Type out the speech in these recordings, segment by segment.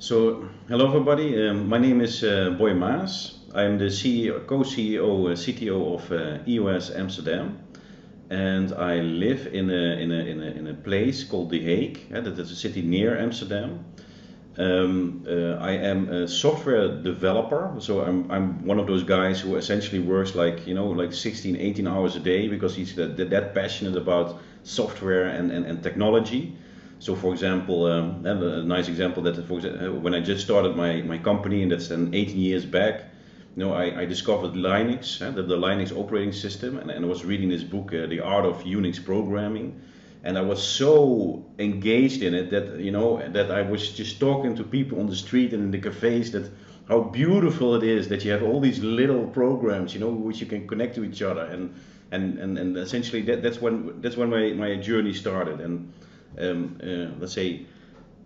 So, hello everybody. My name is Boy Maas. I'm the CEO, co-CEO, CTO of EOS Amsterdam, and I live in a place called The Hague. That is a city near Amsterdam. I am a software developer, so I'm one of those guys who essentially works like 16, 18 hours a day because he's that passionate about software and technology. So, for example, a nice example that when I just started my company, and that's then 18 years back, I discovered Linux, the Linux operating system, and I was reading this book, The Art of Unix Programming, and I was so engaged in it that I was just talking to people on the street and in the cafes that how beautiful it is that you have all these little programs, which you can connect to each other, and essentially that's when my journey started, and let's say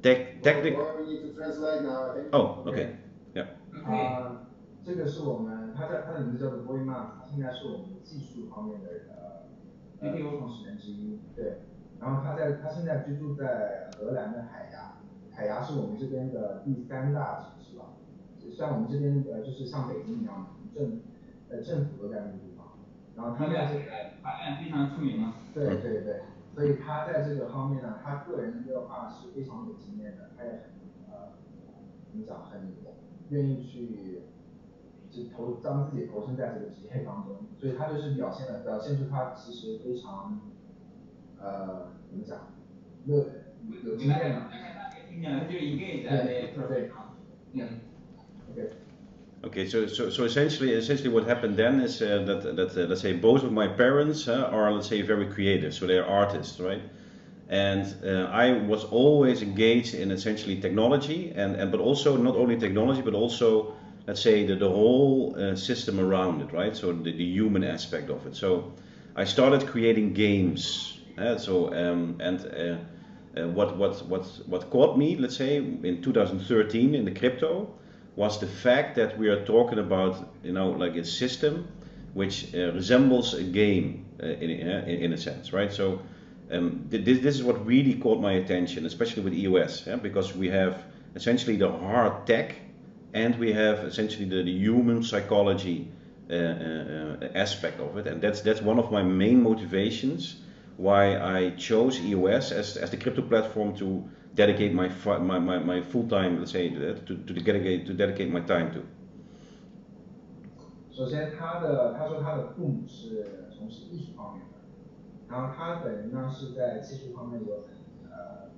technical. Or we need to translate now, I think. Oh, okay, yeah. 这个是我们，他的名字叫做 Boy Mass，他现在是我们技术方面的创始人之一，对。然后他现在居住在荷兰的海牙，海牙是我们这边的第3大城市吧，像我们这边就是像北京一样，政府都在那个地方。然后他在这个海岸非常出名嘛。对对对，所以他在这个方面呢，他个人的话是非常有经验的，他也很怎么讲，很愿意去让自己投身在这个职业当中，所以他就是表现出他其实非常怎么讲，有经验的。对。OK。Okay, so essentially what happened then is that let's say both of my parents are, let's say, very creative, so they're artists, right? And I was always engaged in essentially technology, and but also not only technology, but also, let's say, the whole system around it, right? So the human aspect of it. So I started creating games. What caught me, let's say, in 2013 in the crypto, was the fact that we are talking about, like a system which resembles a game in a sense, right? So this is what really caught my attention, especially with EOS, because we have essentially the hard tech, and we have essentially the human psychology aspect of it, and that's one of my main motivations why I chose EOS as the crypto platform to dedicate my full time, let's say, to dedicate my time to. 首先他说他的父母是从事艺术方面的，然后他本人呢是在技术方面有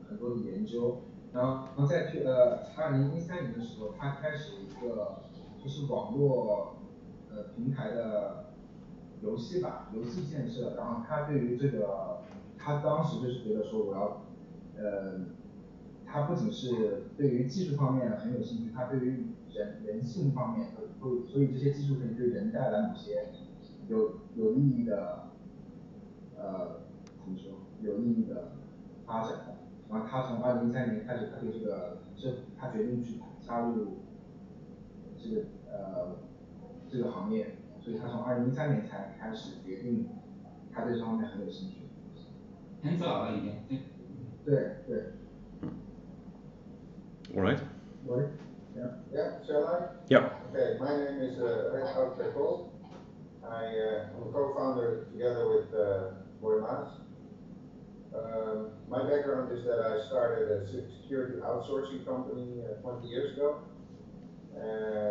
很多的研究，然后在2013年的时候，他开始一个就是网络平台的游戏建设，然后他对于这个，他当时就是觉得说我要，他不仅是对于技术方面很有兴趣，他对于人性方面，所以这些技术可以对人带来某些有意义的，怎么说，有意义的发展。然后他从2013年开始，他对他决定去加入这个行业，所以他从2013年才开始决定他对这方面很有兴趣。很早了已经。对对。All right. Right. Yeah. Yeah, shall I? Yeah. Okay, my name is Reinhard Pekol. I'm a co-founder together with Boy Maas. My background is that I started a security outsourcing company 20 years ago.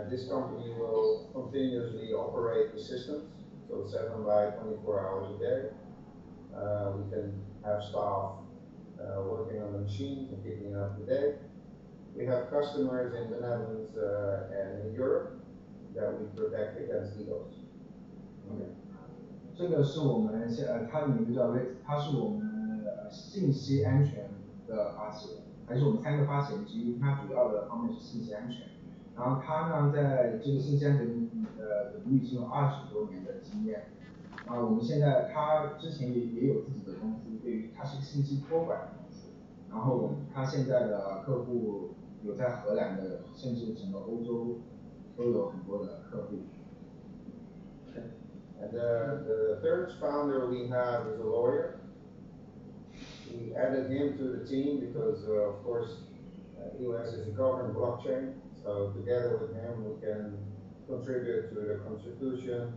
This company will continuously operate the systems, so 7 by 24 hours a day. We can have staff working on the machines and picking up the day. We have customers in the Netherlands and in Europe that we protect against DDoS. Okay. 这个是我们他的名字叫 Rex， 他是我们信息安全的发起人，还是我们3个发起人之一。他主要的方面是信息安全，然后他呢在这个信息安全领域已经有20多年的经验。然后我们现在他之前也有自己的公司，他是个信息托管的公司。然后他现在的客户有在荷兰的，甚至整个欧洲都有很多的客户。And the third founder we have is a lawyer. We added him to the team because, of course, EOS is a governed blockchain, so together with him we can contribute to the constitution,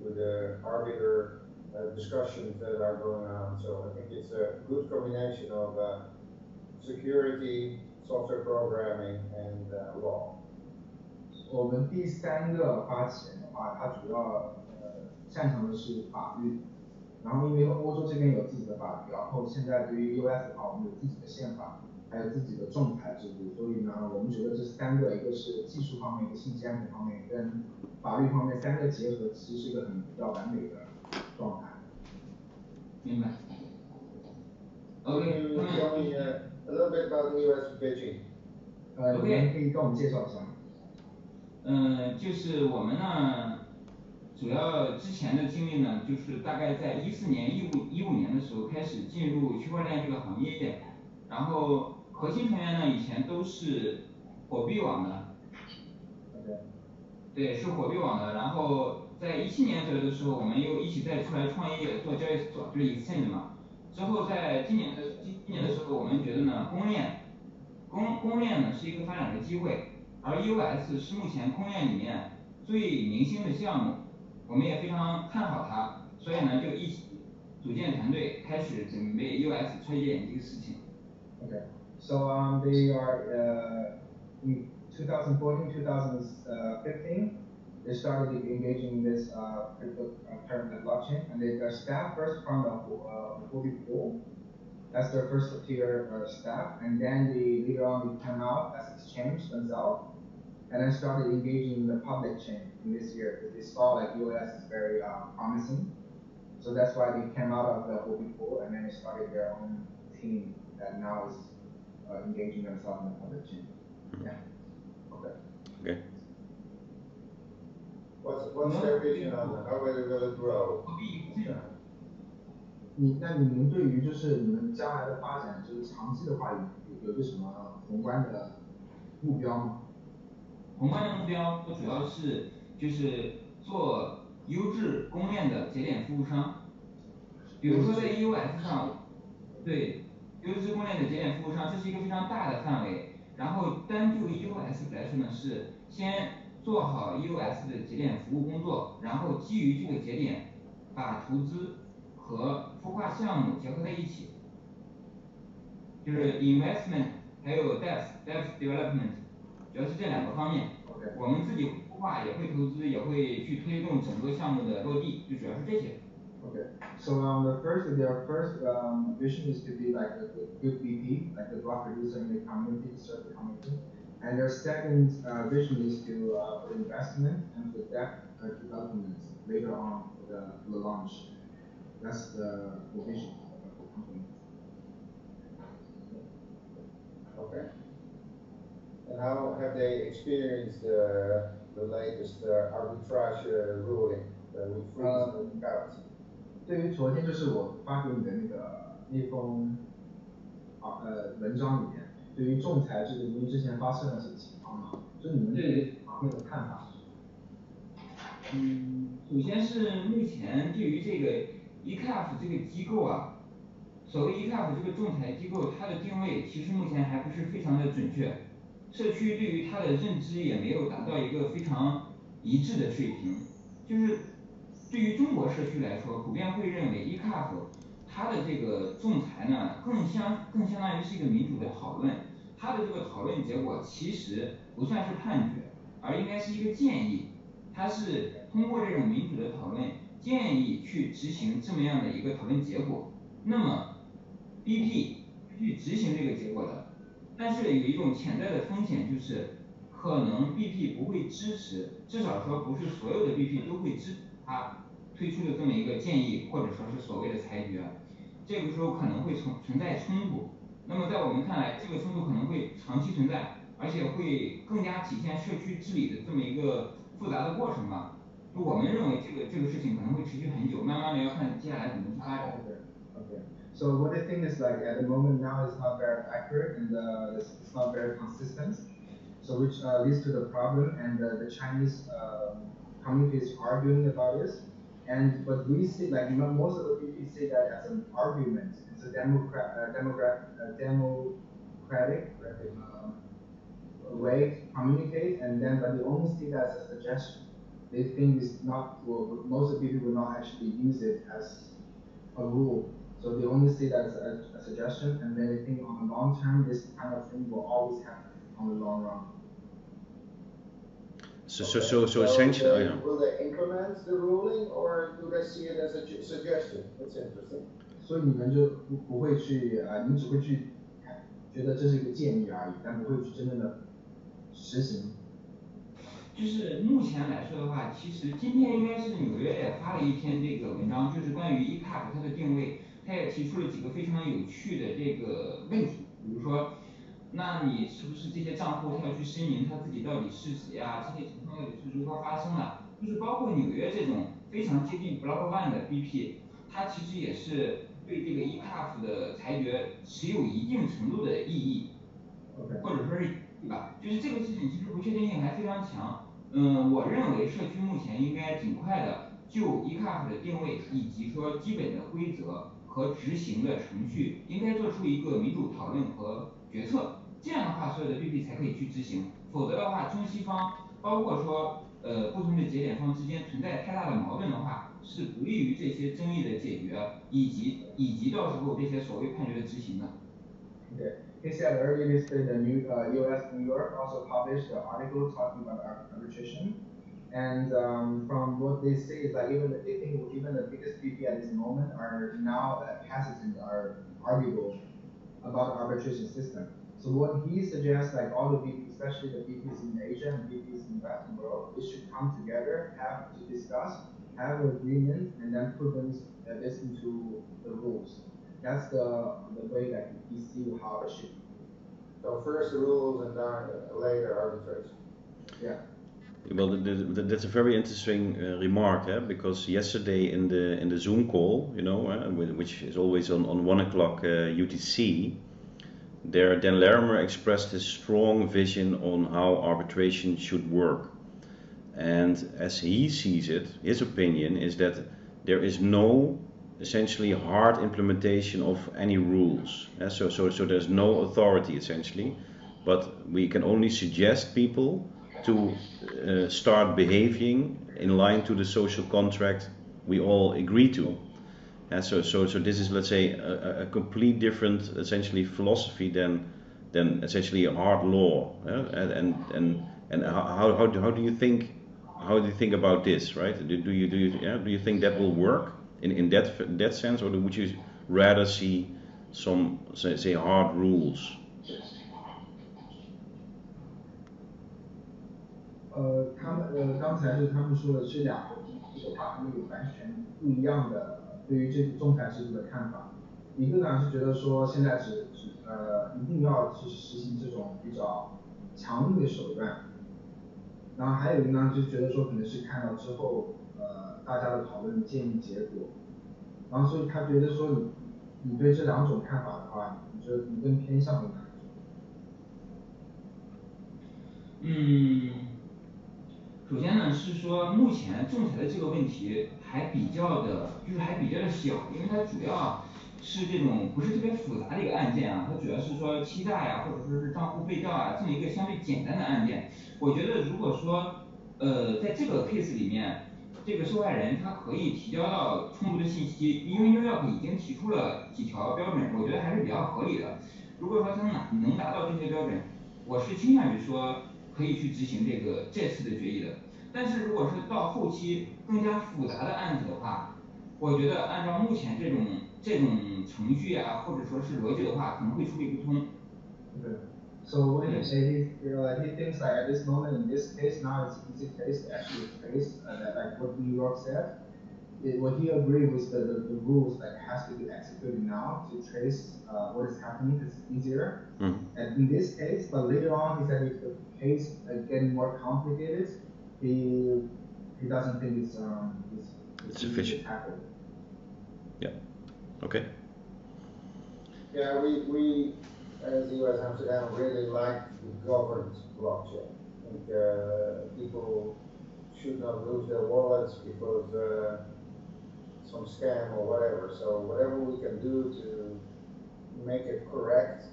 to the arbiter discussions that are going on. So I think it's a good combination of security, software programming, and law. 我们第三个发起人的话，他主要擅长的是法律，然后因为欧洲这边有自己的法律，然后现在对于 EOS 的话，我们有自己的宪法，还有自己的仲裁制度，所以呢，我们觉得这三个，一个是技术方面，一个信息安全方面，跟法律方面三个结合，其实是一个比较完美的状态。明白。Can you tell me a little bit about EOS Beijing? 你们可以跟我们介绍一下吗？就是我们呢，主要之前的经历呢，就是大概在14年、15年的时候开始进入区块链这个行业，然后核心成员呢以前都是火币网的，对，是火币网的，然后在17年左右的时候，我们又一起再出来创业做交易所，就是 exchange 嘛。之后在今年的时候，我们觉得呢，公链呢是一个发展的机会，而 EOS 是目前公链里面最明星的项目，我们也非常看好它，所以呢就一起组建团队，开始准备 EOS 推荐这个事情。Okay, so they are in 2014, 2015. They started engaging in this cryptocurrency blockchain, and they got staff first from the Huobi pool. That's their first tier staff, and then they later on they came out as exchange themselves, and then started engaging in the public chain in this year because they saw like EOS is very promising. So that's why they came out of the Huobi pool, and then they started their own team that now is engaging themselves in the public chain. Yeah. Okay. Okay. What's their vision on how will it grow? 那你们对于就是你们将来的发展，就是长期的话有个什么宏观的目标吗？宏观的目标主要是就是做优质公链的节点服务商，比如说在 EOS 上，对，优质公链的节点服务商，这是一个非常大的范围。然后单就 EOS 来说呢，是先做好 EOS 的节点服务工作，然后基于这个节点，把投资和孵化项目结合在一起，就是 investment 还有 dev development， 主要是这两个方面。我们自己会孵化，也会投资，也会去推动整个项目的落地，就主要是这些。Okay, so their first vision is to be like a good VP, like the block producer in the community, to serve the community. And their second vision is to for investment and for debt development later on for the launch. That's the vision of the company. Okay. And how have they experienced the latest arbitrage ruling with freezing the accounts? 对于昨天就是我发给你的那封文章里面，对于仲裁制度，因为之前发生了这个情况嘛，就你们对这方面的看法？首先是目前对于这个 ECAF 这个机构啊，所谓 ECAF 这个仲裁机构，它的定位其实目前还不是非常的准确，社区对于它的认知也没有达到一个非常一致的水平，就是对于中国社区来说，普遍会认为 ECAF 它的这个仲裁呢，更相当于是一个民主的讨论，它的这个讨论结果其实不算是判决，而应该是一个建议，它是通过这种民主的讨论，建议去执行这么样的一个讨论结果。那么 BP 去执行这个结果的，但是有一种潜在的风险就是，可能 BP 不会支持，至少说不是所有的 BP 都会支持它推出的这么一个建议，或者说是所谓的裁决，这个时候可能会存在冲突。那么在我们看来，这个冲突可能会长期存在，而且会更加体现社区治理的这么一个复杂的过程吧。我们认为这个事情可能会持续很久，慢慢的要看接下来怎么去发展。Okay. So what I think is like at the moment now it's not very accurate and it's not very consistent. So which leads to the problem and the Chinese community is arguing about this. But we see like most of the people see that as an argument. It's a democratic democratic way to communicate, and then but they only see that as a suggestion. They think it's not, well, most of the people will not actually use it as a rule. So they only see that as a suggestion, and then they think on the long term, this kind of thing will always happen on the long run. So essentially, will they implement the ruling, or do they see it as a suggestion? It's interesting. 所以你们就不会去你们只会去觉得这是一个建议而已，但不会去真正的实行。就是目前来说的话，其实今天应该是纽约也发了一篇这个文章，就是关于 ECAP 它的定位，它也提出了几个非常有趣的这个问题，比如说，那你是不是这些账户它要去声明他自己到底是谁啊？这些情况到底是如何发生的？就是包括纽约这种非常接近 Block One 的 BP，它其实也是对这个 ECAP 的裁决持有一定程度的异议。或者说是对吧？就是这个事情其实不确定性还非常强。我认为社区目前应该尽快的就 ECAP 的定位以及说基本的规则和执行的程序，应该做出一个民主讨论和决策。这样的话，所有的 BP 才可以去执行。否则的话，中西方包括说不同的节点方之间存在太大的矛盾的话，是不利于这些争议的解决，以及到时候这些所谓判决的执行的。Okay. He said earlier this day the EOS New York also published an article talking about arbitration, and from what they say is that they think even the biggest BP at this moment are now hesitant, are arguable about arbitration system. So what he suggests, like all the BP, especially the BPs in Asia and BPs in the Western world, they should come together, have to discuss, have an agreement, and then put this into the rules. That's the way that he sees how it should be. So first the rules and then later arbitration. Yeah. Well, that's a very interesting remark, because yesterday in the Zoom call, which is always on 1 o'clock UTC, there Dan Larimer expressed his strong vision on how arbitration should work. And as he sees it, his opinion is that there is no essentially hard implementation of any rules. So there's no authority essentially, but we can only suggest people to start behaving in line to the social contract we all agree to. So this is, let's say, a complete different essentially philosophy than essentially a hard law. And how do you think about this, right? Do you think that will work in that sense, or would you rather see some say hard rules? 刚才是他们说的是两个一个话，他们有完全不一样的对于这个仲裁制度的看法。一个呢是觉得说现在一定要去实行这种比较强硬的手段，然后还有一个呢就觉得说可能是看到之后大家的讨论建议结果，然后所以他觉得说你对这两种看法的话，你更偏向于哪一种？首先呢是说，目前仲裁的这个问题还比较的小，因为它主要是这种不是特别复杂的一个案件啊，它主要是说欺诈呀，或者说是账户被盗啊这么一个相对简单的案件。我觉得如果说在这个 case 里面，这个受害人他可以提交到充足的信息，因为 New York 已经提出了几条标准，我觉得还是比较合理的。如果说他能达到这些标准，我是倾向于说可以去执行这次的决议的。但是如果是到后期更加复杂的案子的话，我觉得按照目前这种程序啊，或者说是逻辑的话，可能会处理不通。对。So what he said is, he thinks like at this moment in this case now it's an easy case to actually trace that like what New York said. What he agreed with the rules that has to be executed now to trace what is happening is easier. And in this case, but later on he said if the case getting more complicated, he doesn't think it's sufficient. Yeah. Okay. Yeah, we as EOS Amsterdam really like the governed blockchain. I think people should not lose their wallets because some scam or whatever. So whatever we can do to make it correct,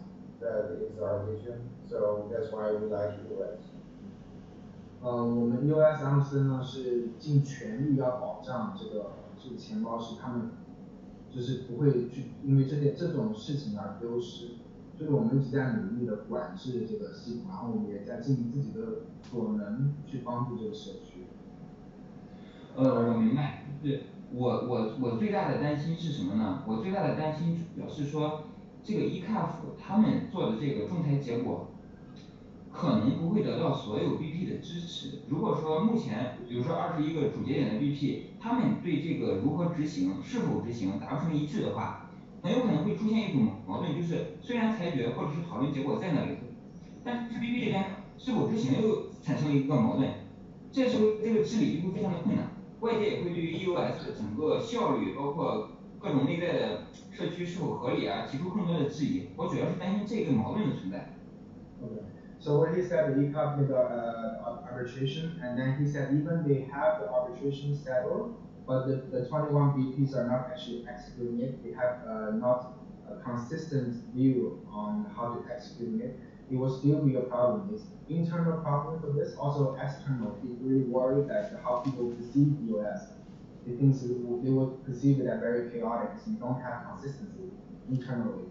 that is our vision. So that's why we like EOS. 我们 EOS 阿姆斯呢是尽全力要保障这个钱包是他们就是不会去因为这种事情而丢失，所以我们一直在努力的管制这个系统，然后我们也在尽自己的所能去帮助这个社区。我明白，就是我最大的担心是什么呢？我最大的担心主要是说，这个 ECAF 他们做的这个仲裁结果，可能不会得到所有 BP 的支持。如果说目前，比如说21个主节点的 BP，他们对这个如何执行、是否执行达不成一致的话，很有可能会出现一种矛盾，就是虽然裁决或者是讨论结果在那里，但是 BP 这边是否执行又产生了一个矛盾，这时候这个治理就会非常的困难。外界也会对于 EOS 的整个效率，包括各种内在的社区是否合理啊，提出更多的质疑。我主要是担心这个矛盾的存在。Okay. So what he said, he copied the arbitration, and then he said even they have the arbitration settled, but the 21 BPs are not actually executing it. They have not a consistent view on how to execute it. It will still be a problem. It's internal problem for this, also external. He's really worried that how people perceive EOS. He thinks they will perceive it as very chaotic because you don't have consistency internally.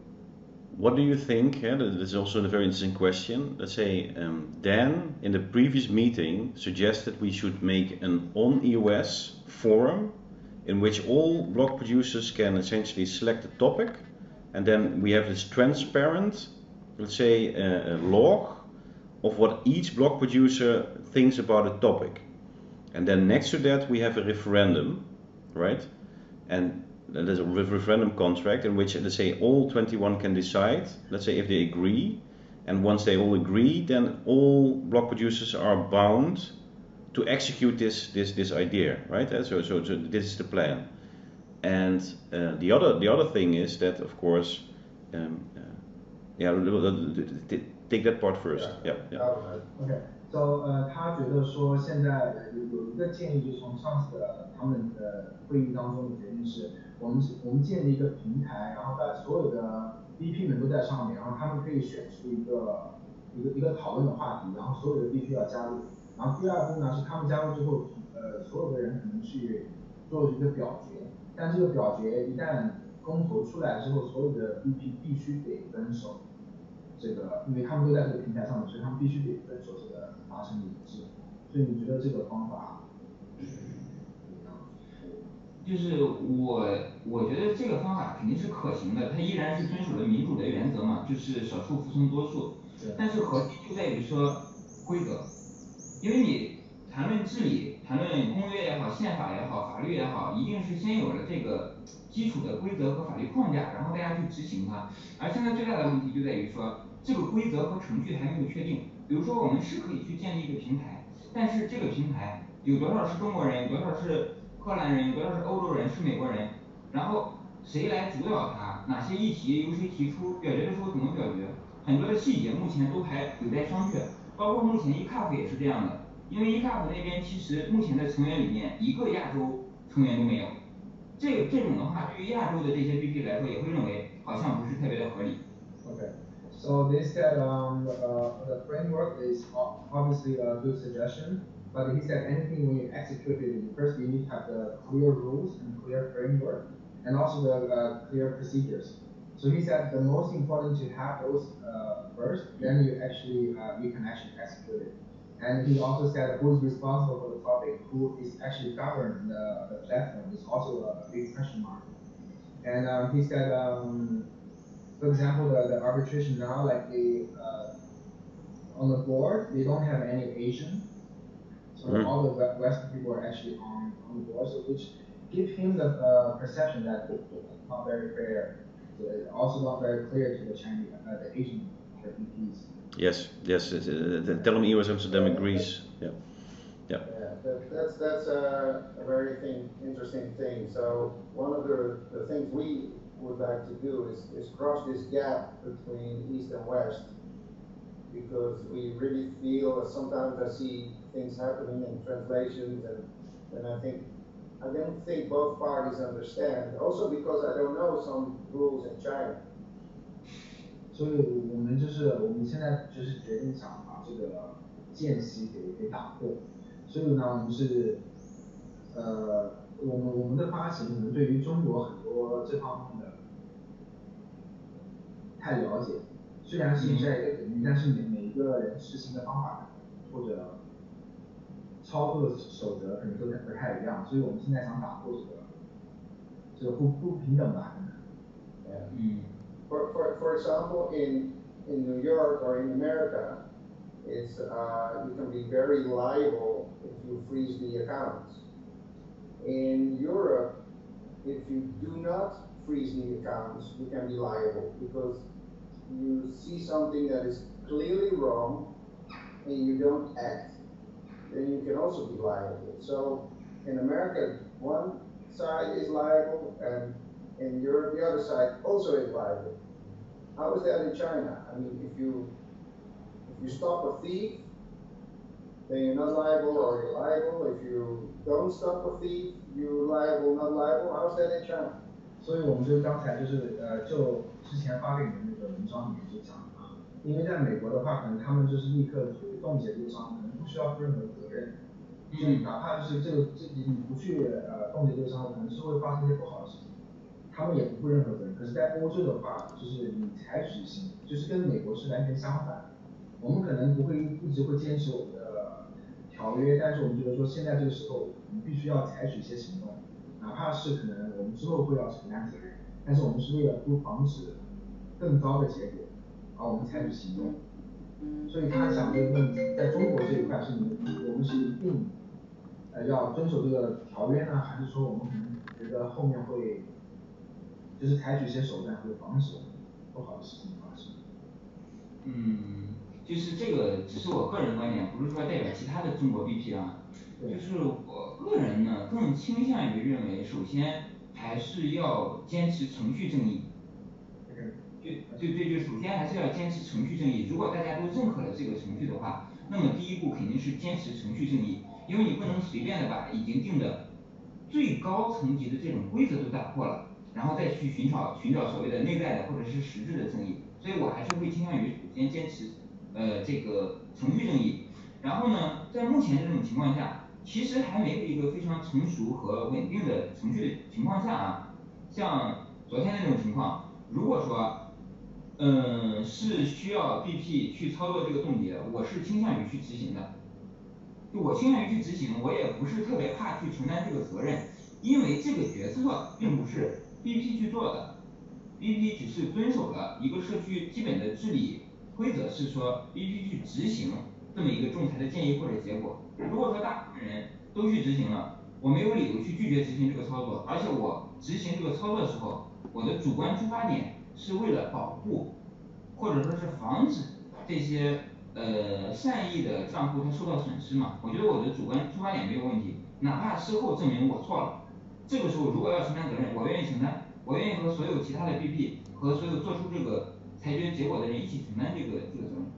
What do you think? Yeah, that is also a very interesting question. Let's say Dan, in the previous meeting, suggested we should make an on EOS forum in which all block producers can essentially select a topic, and then we have this transparent, let's say, log of what each block producer thinks about a topic. And then next to that we have a referendum, right? And there's a referendum contract in which, let's say, all 21 can decide, let's say, if they agree, and once they all agree, then all block producers are bound to execute this idea, right? So this is the plan. And the other thing is that, of course, take that part first. Yeah. Okay. So 他觉得说现在有一个建议，就从上次的他们的会议当中的决定是，我们建立一个平台，然后把所有的 BP 们都在上面，然后他们可以选出一个讨论的话题，然后所有的 BP 要加入。然后第二步呢是他们加入之后，所有的人可能去做一个表决，但这个表决一旦公投出来之后，所有的 BP 必须得遵守。这个，因为他们都在这个平台上面，所以他们必须得遵守这个达成一致。所以你觉得这个方法怎么样？就是我觉得这个方法肯定是可行的，它依然是遵守了民主的原则嘛，就是少数服从多数。但是核心就在于说规则，因为你谈论治理、谈论公约也好、宪法也好、法律也好，一定是先有了这个基础的规则和法律框架，然后大家去执行它。而现在最大的问题就在于说，这个规则和程序还没有确定。比如说，我们是可以去建立一个平台，但是这个平台有多少是中国人，有多少是荷兰人，有多少是欧洲人，是美国人，然后谁来主导它，哪些议题由谁提出，表决的时候怎么表决，很多的细节目前都还有待商榷。包括目前 ECAF 也是这样的，因为 ECAF 那边其实目前的成员里面一个亚洲成员都没有，这种的话，对于亚洲的这些 BP 来说，也会认为好像不是特别的合理。Okay. So they said the framework is obviously a good suggestion, but he said anything when you execute it, first you need to have the clear rules and clear framework, and also the clear procedures. So he said the most important to have those first, then you can actually execute it. And he also said who is responsible for the topic, who is actually governing the platform is also a big question mark. And he said, for example, the arbitration now, like on the board, they don't have any Asian, so all the Western people are actually on the board, so which give him the perception that it's not very fair. So it's also not very clear to the Chinese, the Asian BPs. Yes. Tell them EOS Amsterdam agrees. Yeah. That's a very interesting thing. So one of the things we would like to do is cross this gap between East and West, because we really feel sometimes I see things happening in translations and I don't think both parties understand. Also because I don't know some rules in China. 所以我们现在就是决定想把这个间隙给打破，所以呢我们是我们的发行可能对于中国很多这方面的太了解，虽然是在一个领域，但是每一个人实行的方法或者操作的守则可能都不太一样，所以我们现在想打破这个不平等吧。Yeah. For example, in New York or in America, it's you can be very liable if you freeze the accounts. In Europe, if you do not freeze the accounts, you can be liable because you see something that is clearly wrong and you don't act, then you can also be liable. So in America, one side is liable, and in Europe, the other side also is liable. How is that in China? I mean, if you stop a thief, then you're not liable or you're liable. If you don't stop a thief, you're liable, not liable. How is that in China? 所以我们就刚才就之前发给你的那个文章里面就讲了，因为在美国的话，可能他们就是立刻冻结这个账户，可能不需要负任何责任，就哪怕就是你不去冻结这个账户，可能是会发生一些不好的事情，他们也不负任何责任。可是，在欧洲的话，就是你采取行，就是跟美国是完全相反。我们可能不会一直会坚持我们的条约，但是我们觉得说现在这个时候，我们必须要采取一些行动。哪怕是可能我们之后会要承担责任，但是我们是为了不防止更糟的结果，而我们采取行动。所以他想问在中国这一块我们是一定要遵守这个条约呢，还是说我们可能觉得后面会就是采取一些手段会防止不好的事情发生？就是这个只是我个人观点，不是说代表其他的中国 BP 啊。就是我个人呢更倾向于认为，首先还是要坚持程序正义。就首先还是要坚持程序正义。如果大家都认可了这个程序的话，那么第一步肯定是坚持程序正义，因为你不能随便的把已经定的最高层级的这种规则都打破了，然后再去寻找所谓的内在的或者是实质的正义。所以我还是会倾向于首先坚持这个程序正义。然后呢，在目前这种情况下，其实还没有一个非常成熟和稳定的程序的情况下啊，像昨天那种情况，如果说是需要 BP 去操作这个冻结，我是倾向于去执行的。就我倾向于去执行，我也不是特别怕去承担这个责任，因为这个决策并不是 BP 去做的，BP 只是遵守了一个社区基本的治理规则，是说 BP 去执行这么一个仲裁的建议或者结果。如果说大部分人都去执行了，我没有理由去拒绝执行这个操作，而且我执行这个操作的时候，我的主观出发点是为了保护，或者说是防止这些善意的账户它受到损失嘛。我觉得我的主观出发点没有问题，哪怕事后证明我错了，这个时候如果要承担责任，我愿意承担，我愿意和所有其他的 BP 和所有做出这个裁决结果的人一起承担这个责任。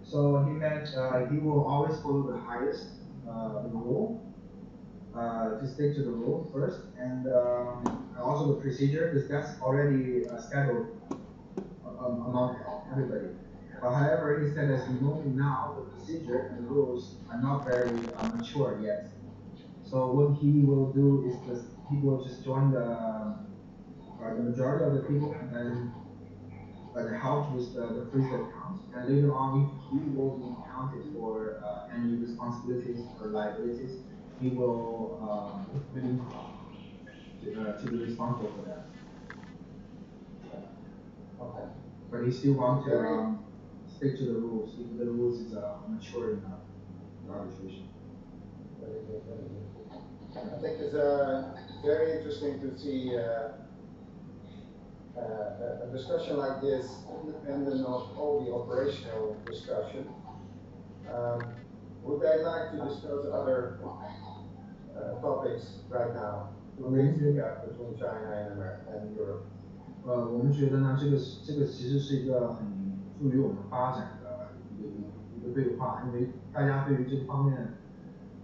So he meant he will always follow the highest rule, to stick to the rule first, and also the procedure, because that's already scheduled among everybody. But however, he said at the moment now, the procedure and the rules are not very mature yet. So what he will do is just he will just join the majority of the people and help with the freeze account, and later on, if he will be counted for any responsibilities or liabilities, he will willing to be responsible for that. Okay. But he still want to stick to the rules if the rules is mature enough for arbitration. Very good, very good. I think it's very interesting to see a discussion like this, independent of all the operational discussion. Would I like to discuss other topics right now to bridge the gap between China and America and Europe? 我们觉得呢，这个其实是一个很助于我们发展的一个对话，因为大家对于这个方面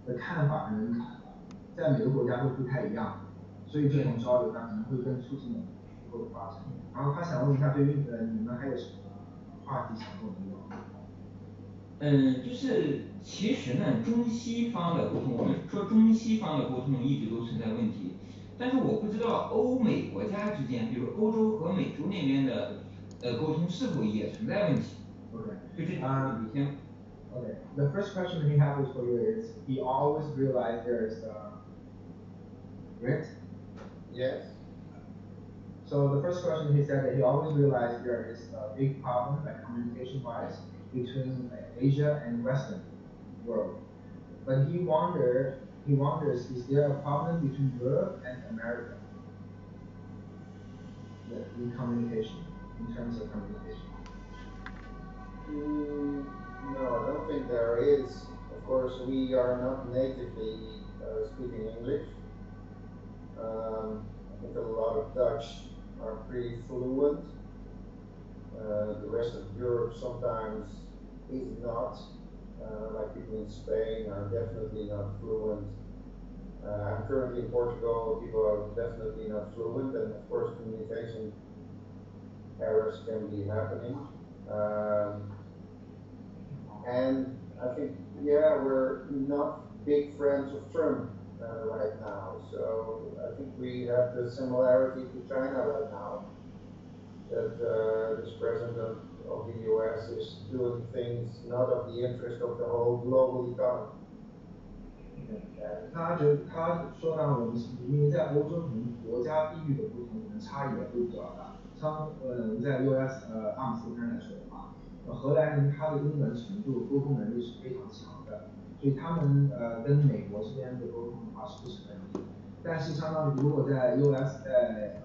的看法可能在每个国家都不太一样，所以这种交流呢可能会更促进后的发展。然后他想问一下，对于你们还有什么话题想跟我们聊？就是其实呢，中西方的沟通，我们说中西方的沟通一直都存在问题，但是我不知道欧美国家之间，比如欧洲和美洲那边的沟通是否也存在问题。Okay. 就这几个问题先。Okay. The first question he has for you is he always realized there is rift. Yes. So the first question he said that he always realized there is a big problem, like communication-wise, between Asia and Western world. But he wonders, is there a problem between Europe and America? In communication, in terms of communication. No, I don't think there is. Of course, we are not natively speaking English. I think a lot of Dutch are pretty fluent. The rest of Europe sometimes is not. Like people in Spain are definitely not fluent. I'm currently in Portugal, people are definitely not fluent, and of course communication errors can be happening. And I think, yeah, we're not big friends of Trump right now, so I think we have the similarity to China right now, that this president of the US is doing things not of the interest of the whole global economy. 他说呢，我们因为在欧洲可能国家地域的不同，可能差异也会比较大。我们在 EOS 阿姆斯特丹来说的话，荷兰人他的英文程度、沟通能力是非常强的，所以他们跟美国这边的沟通的话是不成问题。但是相当于如果在 EOS 在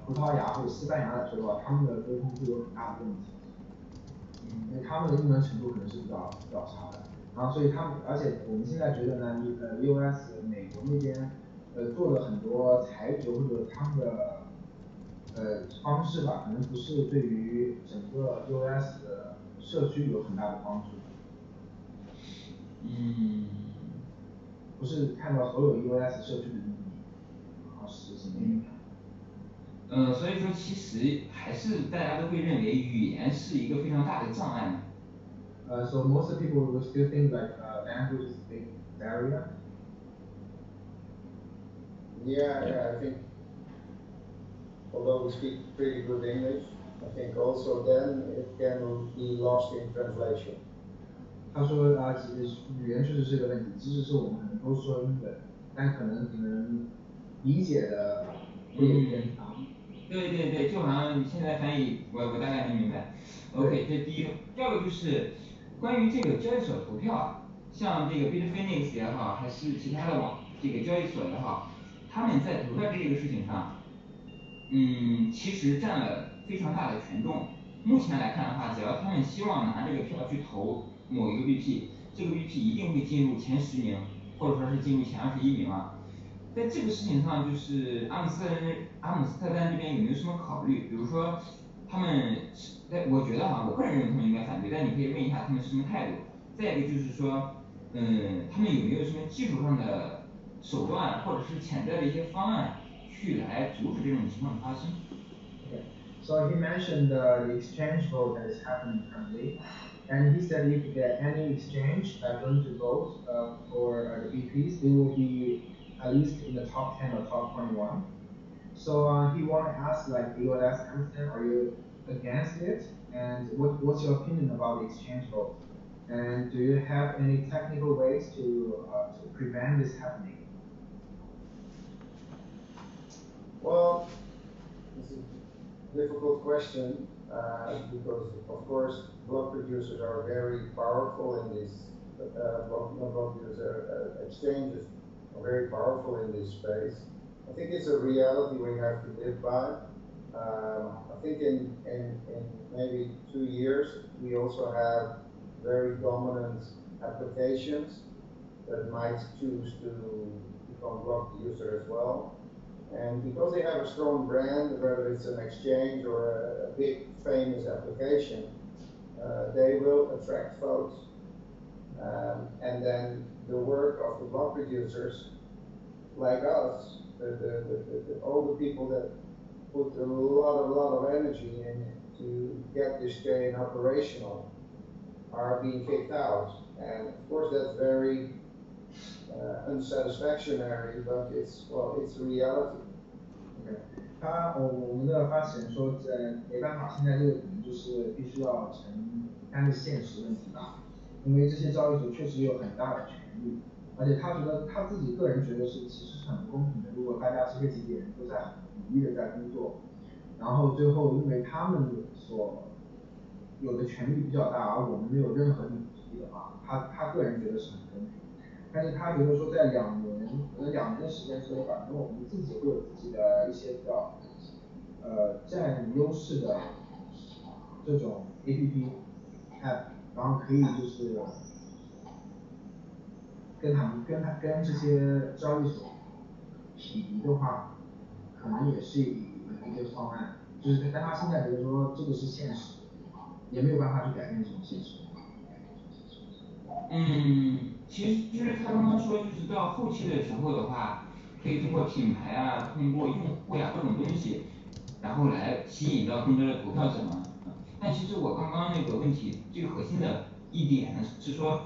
葡萄牙或者西班牙来说的话，他们的沟通会有很大的问题，因为他们的英文程度可能是比较差的。然后所以而且我们现在觉得呢，EOS 美国那边做了很多裁决或者他们的方式吧，可能不是对于整个 EOS 的社区有很大的帮助。不是看到所有 EOS 社区的利益，然后实行。所以说其实还是大家都会认为语言是一个非常大的障碍嘛。So most people will still think like language is a big barrier. Yeah, I think although we speak pretty good English, I think also then it can be lost in translation. 他说语言确实是个问题，即使是我们可能都说英文，但可能你们理解的会有偏差。对，就好像你现在翻译，我大概能明白。OK， 这是第一个。第二个就是关于这个交易所投票啊，像这个 Bitfinex 也好，还是其他的这个交易所也好，他们在投票这个事情上，其实占了非常大的权重。目前来看的话，只要他们希望拿这个票去投某一个 BP， 这个 BP 一定会进入前10名，或者说是进入前21名啊。在这个事情上，就是阿姆斯特丹这边有没有什么考虑？比如说，他们，我觉得我个人认为他们应该反对，但你可以问一下他们是什么态度。再一个就是说，他们有没有什么技术上的手段，或者是潜在的一些方案，去来阻止这种情况发生？ Okay. So he mentioned the exchange vote that is happening currently, and he said if any exchange are going to vote for the BPs, they will be at least in the top 10 or top 21. So he want to ask like EOS Amsterdam, are you against it? And what's your opinion about the exchange vote? And do you have any technical ways to prevent this happening? Well, it's a difficult question because, of course, block producers are very powerful in this. Exchanges are very powerful in this space. I think it's a reality we have to live by. I think in maybe 2 years, we also have very dominant applications that might choose to become block user as well. And because they have a strong brand, whether it's an exchange or a big famous application, they will attract votes. And then the work of the block producers, like us, all the people that put a lot of energy in to get this chain operational are being kicked out. And of course that's very unsatisfactory, but it's reality. OK，我们的发起人说，没办法，现在这个可能就是必须要承担的现实问题吧，因为这些交易所确实有很大的权利，而且他觉得他自己个人觉得其实是很不公平的，如果大家这几点人都在很努力的在工作，然后最后因为他们所有的权利比较大，而我们没有任何努力的话，他个人觉得是很公平。但是他觉得说在2年的时间之内，反正我们自己会有自己的一些比较占优势的这种 app，然后可以就是跟这些交易所匹敌的话，可能也是一个方案，就是但他现在觉得说这个是现实，也没有办法去改变这种现实。其实他刚刚说，就是到后期的时候的话，可以通过品牌啊，通过用户呀各种东西，然后来吸引到更多的投票者嘛。但其实我刚刚那个问题最核心的一点呢，是说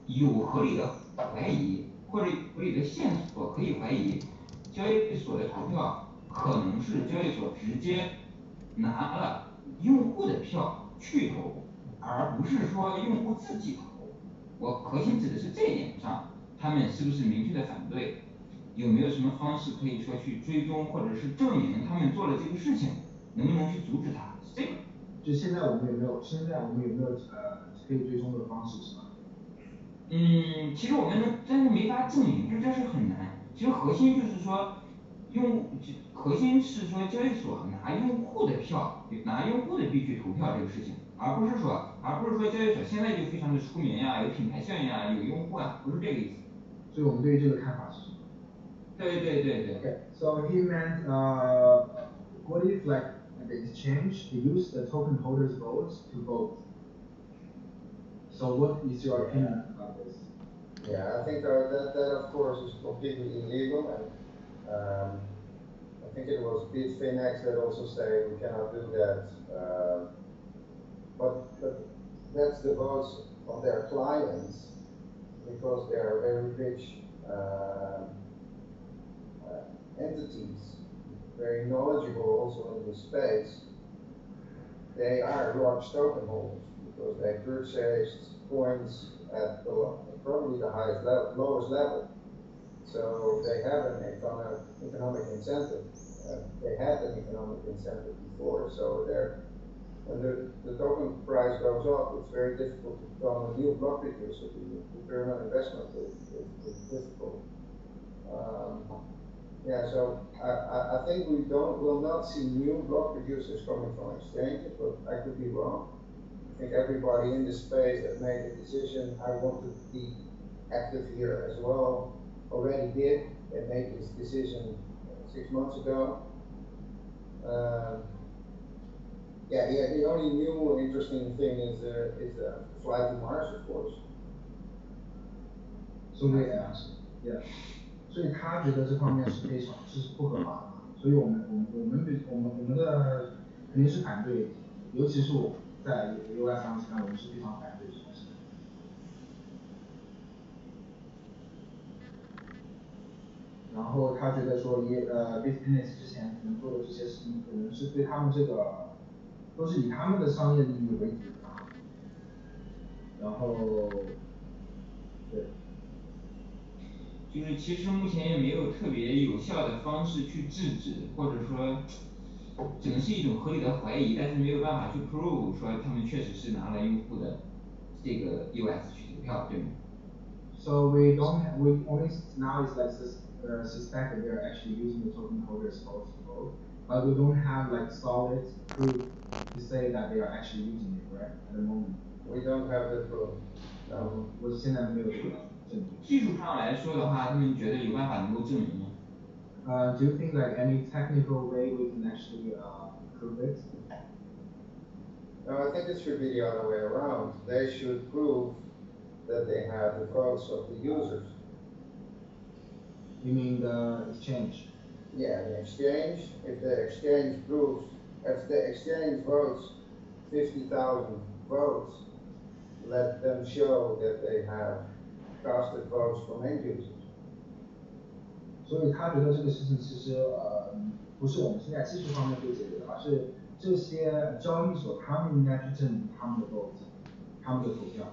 有合理的怀疑或者合理的线索可以怀疑，交易所的投票可能是交易所直接拿了用户的票去投，而不是说用户自己投。我核心指的是这一点上，他们是不是明确的反对？有没有什么方式可以说去追踪或者是证明他们做了这个事情？能不能去阻止他？是这个。就现在我们有没有可以追踪的方式是吧？其实我们真是没法证明，这是很难。其实核心就是说，核心是说交易所拿用户的票，拿用户的币去投票这个事情，而不是说交易所现在就非常的出名呀，有品牌效应呀，有用户啊，不是这个意思。所以我们对于这个看法是什么？对。Okay, so he meant what if like the exchange use the token holders votes to vote? So what is your opinion about this? Yeah, I think that of course is completely illegal, and I think it was Bitfinex that also said we cannot do that. But that's the votes of their clients because they are very rich entities, very knowledgeable also in this space. They are large token holders because they purchased coins at probably the lowest level. So they have an economic incentive. They had an economic incentive before. So when the token price goes up, it's very difficult to become a new block producer. The return on investment is difficult. Yeah, so I think will not see new block producers coming from exchanges, but I could be wrong. I think everybody in the space that made the decision, I want to be active here as well, already did. They made this decision 6 months ago. The only new interesting thing is flight to Mars, of course. So yeah. 所以他觉得这方面是不合法的，所以我们的肯定是反对，尤其是我在 EOS Amsterdam我们是非常反对这种事情。然后他觉得说Bitfinex 之前可能做的这些事情，可能是对他们这个都是以他们的商业利益为主的，然后对。就是其实目前也没有特别有效的方式去制止，或者说只能是一种合理的怀疑，但是没有办法去 prove 说他们确实是拿了用户的这个 EOS 去投票，对吗？ So we only now is like suspect that they are actually using the token holders votes to vote, but we don't have like solid proof to say that they are actually using it, right? At the moment. We don't have the proof. 我现在没有这个证据。技术上来说的话，他们觉得有办法能够证明吗？Do you think like any technical way we can actually prove it? No, I think it should be the other way around. They should prove that they have the votes of the users. You mean the exchange? Yeah, the exchange, if the exchange proves, if the exchange votes 50,000 votes, let them show that they have casted votes from end users. 所以他觉得这个事情其实不是我们现在技术方面可以解决的，而是这些交易所他们应该去证明他们的 vote， 他们的投票。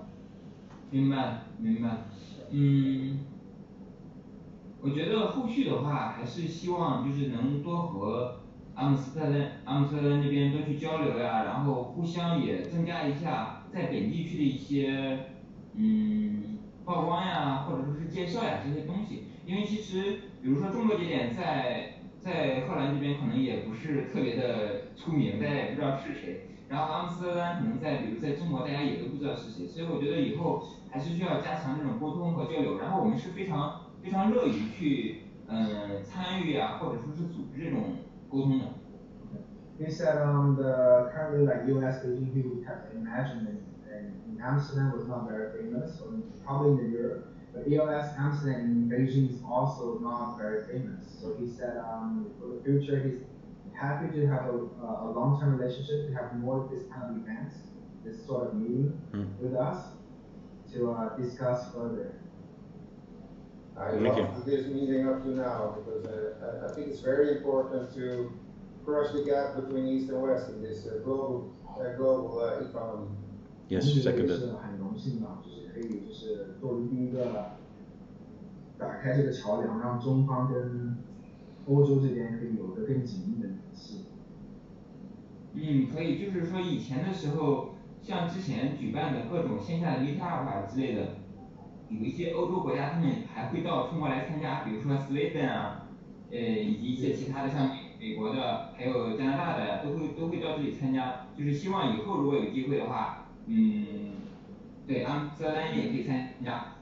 明白，明白。我觉得后续的话还是希望就是能多和阿姆斯特丹这边多去交流呀，然后互相也增加一下在本地区的一些曝光呀，或者说是介绍呀这些东西。因为其实比如说中国节点在荷兰这边可能也不是特别的出名，大家也不知道是谁。然后阿姆斯特丹可能比如在中国大家也都不知道是谁，所以我觉得以后还是需要加强这种沟通和交流。然后我们是非常乐于去参与啊，或者说是组织这种沟通的。He said the currently like EOS Beijing he would have imagined in Amsterdam was not very famous, or probably in Europe, but EOS Amsterdam in Beijing is also not very famous. So he said for the future he's happy to have a long-term relationship, to have more of this kind of events, this sort of meeting with us to discuss further. I loved this meeting up to now because I think it's very important to cross the gap between East and West in this global economy. Yes, second. 是很荣幸的，就是可以就是作为第一个打开这个桥梁，让中方跟欧洲这边可以有个更紧密的联系。可以，就是说以前的时候，像之前举办的各种线下的 meetup 啊之类的，有一些欧洲国家他们还会到中国来参加，比如说 Sweden 啊，以及一些其他的像美国的，还有加拿大的，都会到这里参加。就是希望以后如果有机会的话，对，阿姆斯特丹也可以参加。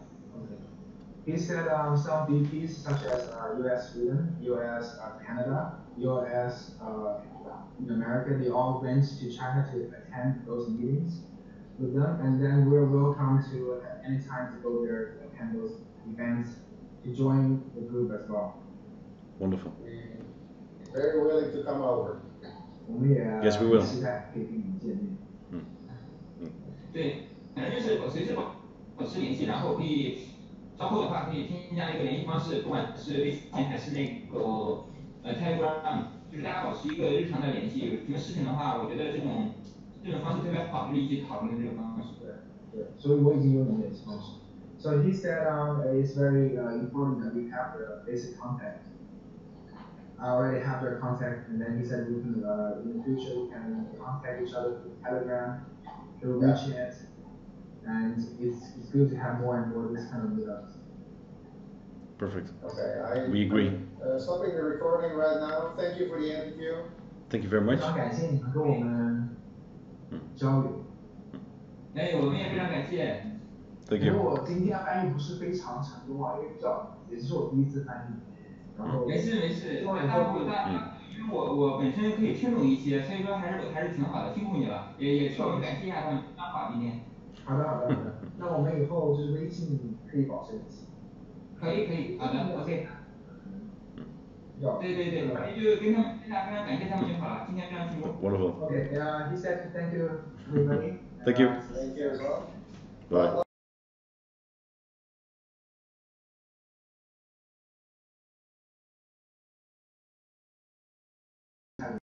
He said some VPs such as EOS Sweden, EOS Canada, EOS in America, they all went to China to attend those meetings with them, and then we're welcome to at any time to go there to attend those events to join the group as well. Wonderful. We're very willing to come over. Yes, we will. 期待可以跟你们见面。对，反正就是随时保持联系，然后可以稍后的话可以添加一个联系方式，不管是微信还是那个Telegram，就是大家保持一个日常的联系。有什么事情的话，我觉得这种方式特别好，就是一起讨论这种方式。对，所以我已经有你的联系方式。So he said it's very important that we have the basic contact. I already have their contact, and then he said we can in the future we can contact each other through Telegram, through WeChat, and it's good to have more and more of this kind of meetups. Perfect. Okay, we agree. Stopping the recording right now. Thank you for the interview. Thank you very much. 非常感谢你们跟我们交流。我们也非常感谢。Thank you. 因为我今天翻译不是非常成功啊，因为也是我第一次翻译。然后没事，因为我本身可以听懂一些，所以说还是挺好的，辛苦你了，也替我们感谢一下他们，非常好今天。好的，那我们以后就是微信可以保持联系。可以，好的 ，OK。对，反正就跟他们非常感谢他们就好了，今天非常成功。Wonderful. Okay, he said thank you everybody. Thank you. Thank you as well. Bye.